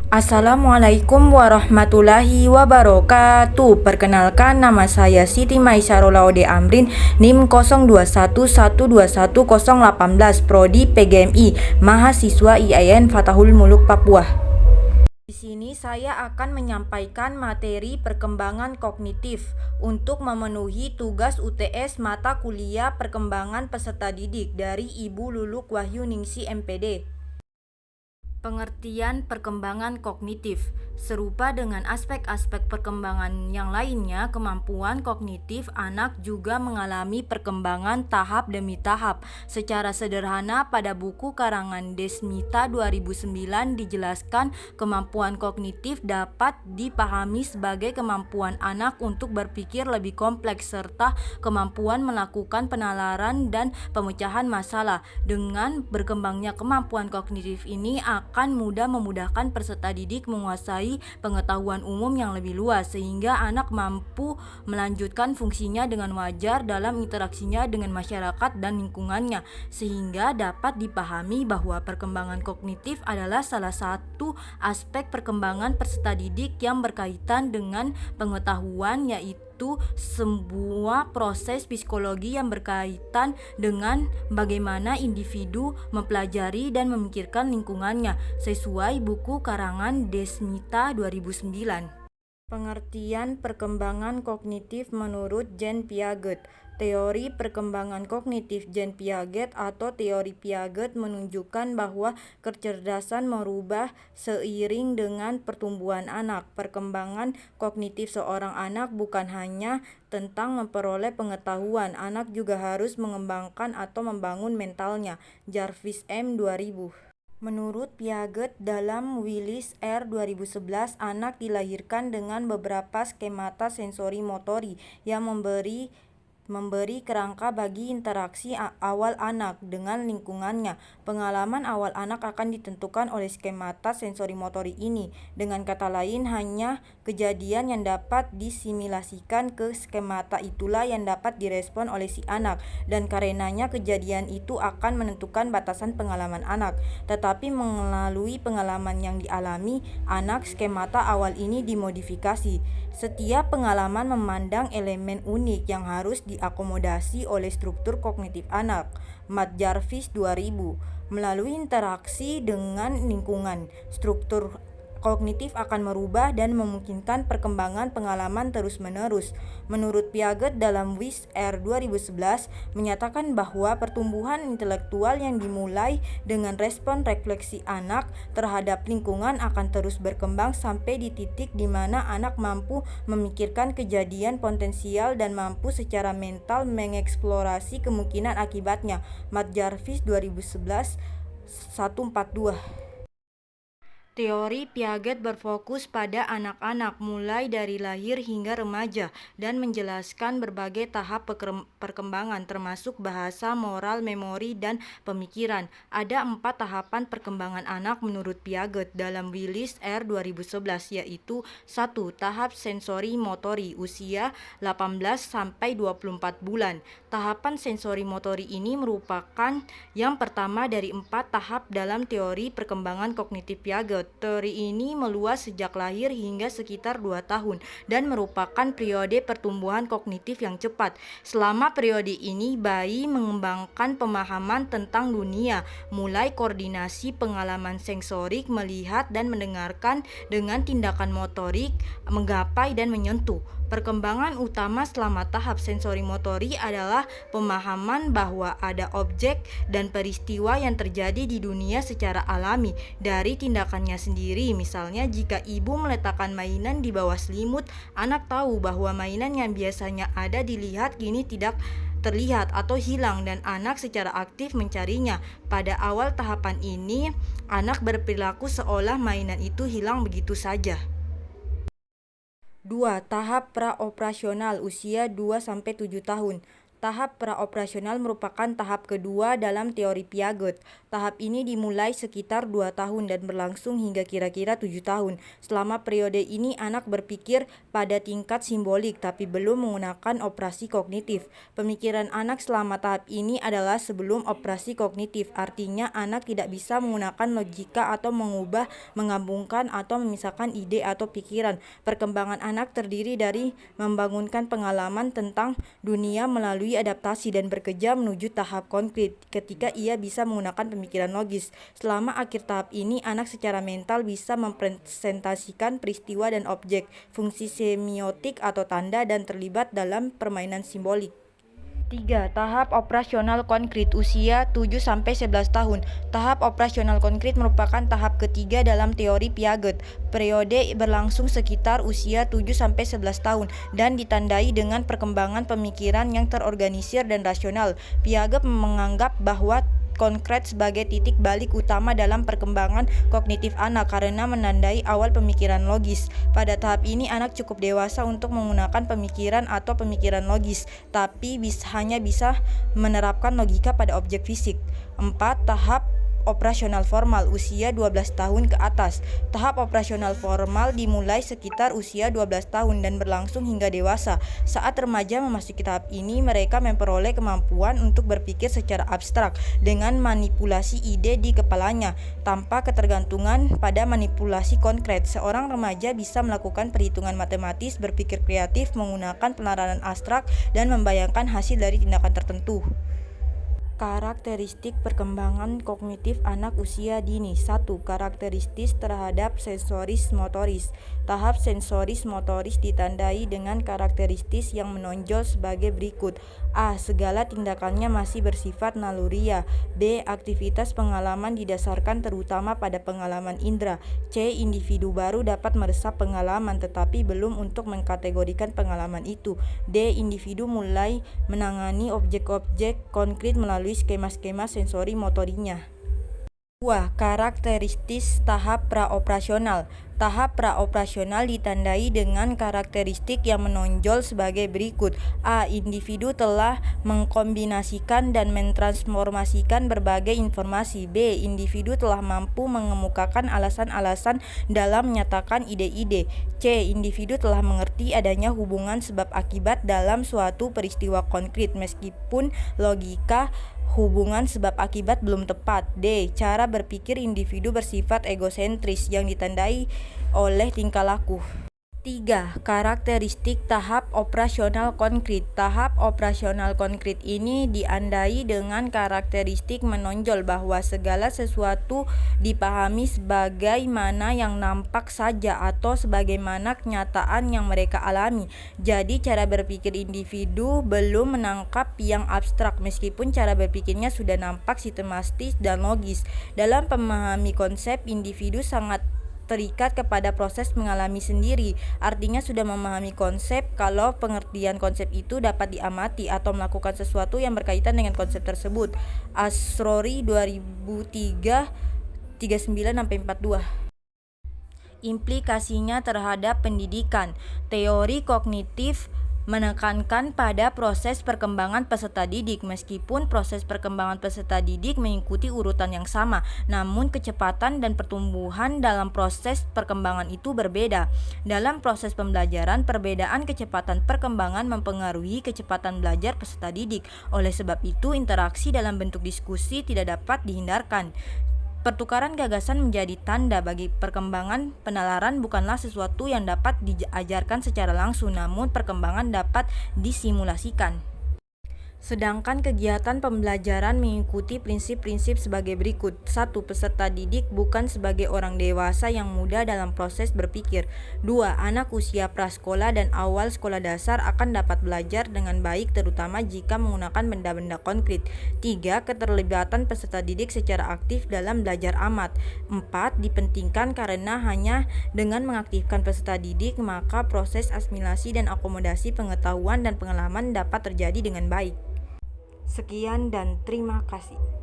Assalamualaikum warahmatullahi wabarakatuh. Perkenalkan, nama saya Siti Maisyarul Laude Amrin, NIM 0211211018, Prodi PGMI, mahasiswa IAIN Fatahul Muluk Papua. Di sini saya akan menyampaikan materi perkembangan kognitif untuk memenuhi tugas UTS mata kuliah perkembangan peserta didik dari Ibu Luluk Wahyu Ningsi MPD. Pengertian perkembangan kognitif serupa dengan aspek-aspek perkembangan yang lainnya. Kemampuan kognitif anak juga mengalami perkembangan tahap demi tahap. Secara sederhana pada buku karangan Desmita 2009 dijelaskan kemampuan kognitif dapat dipahami sebagai kemampuan anak untuk berpikir lebih kompleks serta kemampuan melakukan penalaran dan pemecahan masalah. Dengan berkembangnya kemampuan kognitif ini akan memudahkan peserta didik menguasai pengetahuan umum yang lebih luas sehingga anak mampu melanjutkan fungsinya dengan wajar dalam interaksinya dengan masyarakat dan lingkungannya, sehingga dapat dipahami bahwa perkembangan kognitif adalah salah satu aspek perkembangan peserta didik yang berkaitan dengan pengetahuan, yaitu sebuah proses psikologi yang berkaitan dengan bagaimana individu mempelajari dan memikirkan lingkungannya sesuai buku karangan Desmita 2009. Pengertian perkembangan kognitif menurut Jean Piaget. Teori perkembangan kognitif Jean Piaget atau teori Piaget menunjukkan bahwa kecerdasan merubah seiring dengan pertumbuhan anak. Perkembangan kognitif seorang anak bukan hanya tentang memperoleh pengetahuan, anak juga harus mengembangkan atau membangun mentalnya. Jarvis M. 2000. Menurut Piaget dalam Willis R. 2011, anak dilahirkan dengan beberapa skemata sensori motori yang memberi kerangka bagi interaksi awal anak dengan lingkungannya. Pengalaman awal anak akan ditentukan oleh skemata sensori motori ini. Dengan kata lain, hanya kejadian yang dapat disimulasikan ke skemata itulah yang dapat direspon oleh si anak, dan karenanya kejadian itu akan menentukan batasan pengalaman anak. Tetapi melalui pengalaman yang dialami anak, skemata awal ini dimodifikasi. Setiap pengalaman memandang elemen unik yang harus diakomodasi oleh struktur kognitif anak. Matt Jarvis 2000. Melalui interaksi dengan lingkungan, struktur kognitif akan merubah dan memungkinkan perkembangan pengalaman terus-menerus. Menurut Piaget dalam Willis R. 2011 menyatakan bahwa pertumbuhan intelektual yang dimulai dengan respon refleksi anak terhadap lingkungan akan terus berkembang sampai di titik di mana anak mampu memikirkan kejadian potensial dan mampu secara mental mengeksplorasi kemungkinan akibatnya. Matt Jarvis 2011 142. Teori Piaget berfokus pada anak-anak mulai dari lahir hingga remaja dan menjelaskan berbagai tahap perkembangan termasuk bahasa, moral, memori, dan pemikiran. Ada 4 tahapan perkembangan anak menurut Piaget dalam Willis R. 2011, yaitu 1. Tahap sensori motori usia 18-24 bulan. Tahapan sensori motori ini merupakan yang pertama dari 4 tahap dalam teori perkembangan kognitif Piaget. Teori ini meluas sejak lahir hingga sekitar 2 tahun dan merupakan periode pertumbuhan kognitif yang cepat. Selama periode ini, bayi mengembangkan pemahaman tentang dunia, mulai koordinasi pengalaman sensorik, melihat dan mendengarkan, dengan tindakan motorik, menggapai dan menyentuh. Perkembangan utama selama tahap sensori motori adalah pemahaman bahwa ada objek dan peristiwa yang terjadi di dunia secara alami dari tindakannya sendiri. Misalnya, jika ibu meletakkan mainan di bawah selimut, anak tahu bahwa mainan yang biasanya ada dilihat kini tidak terlihat atau hilang, dan anak secara aktif mencarinya. Pada awal tahapan ini, anak berperilaku seolah mainan itu hilang begitu saja. 2. Tahap praoperasional usia 2-7 tahun. Tahap praoperasional merupakan tahap kedua dalam teori Piaget. Tahap ini dimulai sekitar 2 tahun dan berlangsung hingga kira-kira 7 tahun. Selama periode ini anak berpikir pada tingkat simbolik tapi belum menggunakan operasi kognitif. Pemikiran anak selama tahap ini adalah sebelum operasi kognitif. Artinya anak tidak bisa menggunakan logika atau mengubah, menggabungkan atau memisahkan ide atau pikiran. Perkembangan anak terdiri dari membangunkan pengalaman tentang dunia melalui adaptasi dan bekerja menuju tahap konkret ketika ia bisa menggunakan pemikiran logis. Selama akhir tahap ini, anak secara mental bisa mempresentasikan peristiwa dan objek, fungsi semiotik atau tanda, dan terlibat dalam permainan simbolik. 3. Tahap operasional konkret usia 7-11 tahun. Tahap operasional konkret merupakan tahap ketiga dalam teori Piaget. Periode berlangsung sekitar usia 7-11 tahun dan ditandai dengan perkembangan pemikiran yang terorganisir dan rasional. Piaget menganggap bahwa konkret sebagai titik balik utama dalam perkembangan kognitif anak karena menandai awal pemikiran logis. Pada tahap ini anak cukup dewasa untuk menggunakan pemikiran atau pemikiran logis, tapi hanya bisa menerapkan logika pada objek fisik. 4. Tahap operasional formal usia 12 tahun ke atas. Tahap operasional formal dimulai sekitar usia 12 tahun dan berlangsung hingga dewasa. Saat remaja memasuki tahap ini, mereka memperoleh kemampuan untuk berpikir secara abstrak dengan manipulasi ide di kepalanya tanpa ketergantungan pada manipulasi konkret. Seorang remaja bisa melakukan perhitungan matematis, berpikir kreatif, menggunakan penerapan abstrak, dan membayangkan hasil dari tindakan tertentu. Karakteristik perkembangan kognitif anak usia dini. 1. Karakteristik terhadap sensoris motoris. Tahap sensoris motoris ditandai dengan karakteristik yang menonjol sebagai berikut. A. Segala tindakannya masih bersifat naluriah. B. Aktivitas pengalaman didasarkan terutama pada pengalaman indera. C. Individu baru dapat meresap pengalaman tetapi belum untuk mengkategorikan pengalaman itu. D. Individu mulai menangani objek-objek konkret melalui skema-skema sensori motorinya. 2. Karakteristik tahap praoperasional. Tahap praoperasional ditandai dengan karakteristik yang menonjol sebagai berikut. A. Individu telah mengkombinasikan dan mentransformasikan berbagai informasi. B. Individu telah mampu mengemukakan alasan-alasan dalam menyatakan ide-ide. C. Individu telah mengerti adanya hubungan sebab akibat dalam suatu peristiwa konkret meskipun logika hubungan sebab akibat belum tepat. D. Cara berpikir individu bersifat egosentris yang ditandai oleh tingkah laku. 3. Karakteristik tahap operasional konkret. Tahap operasional konkret ini diandai dengan karakteristik menonjol bahwa segala sesuatu dipahami sebagaimana yang nampak saja atau sebagaimana kenyataan yang mereka alami. Jadi cara berpikir individu belum menangkap yang abstrak meskipun cara berpikirnya sudah nampak sistematis dan logis. Dalam memahami konsep, individu sangat terikat kepada proses mengalami sendiri. Artinya sudah memahami konsep kalau pengertian konsep itu dapat diamati atau melakukan sesuatu yang berkaitan dengan konsep tersebut. Asrori 2003 39-42. Implikasinya terhadap pendidikan. Teori kognitif menekankan pada proses perkembangan peserta didik. Meskipun proses perkembangan peserta didik mengikuti urutan yang sama, namun kecepatan dan pertumbuhan dalam proses perkembangan itu berbeda. Dalam proses pembelajaran, perbedaan kecepatan perkembangan mempengaruhi kecepatan belajar peserta didik. Oleh sebab itu, interaksi dalam bentuk diskusi tidak dapat dihindarkan. Pertukaran gagasan menjadi tanda bagi perkembangan. Penalaran bukanlah sesuatu yang dapat diajarkan secara langsung, namun perkembangan dapat disimulasikan. Sedangkan kegiatan pembelajaran mengikuti prinsip-prinsip sebagai berikut. 1. Peserta didik bukan sebagai orang dewasa yang muda dalam proses berpikir. 2. Anak usia prasekolah dan awal sekolah dasar akan dapat belajar dengan baik terutama jika menggunakan benda-benda konkret. 3. Keterlibatan peserta didik secara aktif dalam belajar amat. 4. Dipentingkan karena hanya dengan mengaktifkan peserta didik maka proses asimilasi dan akomodasi pengetahuan dan pengalaman dapat terjadi dengan baik. Sekian dan terima kasih.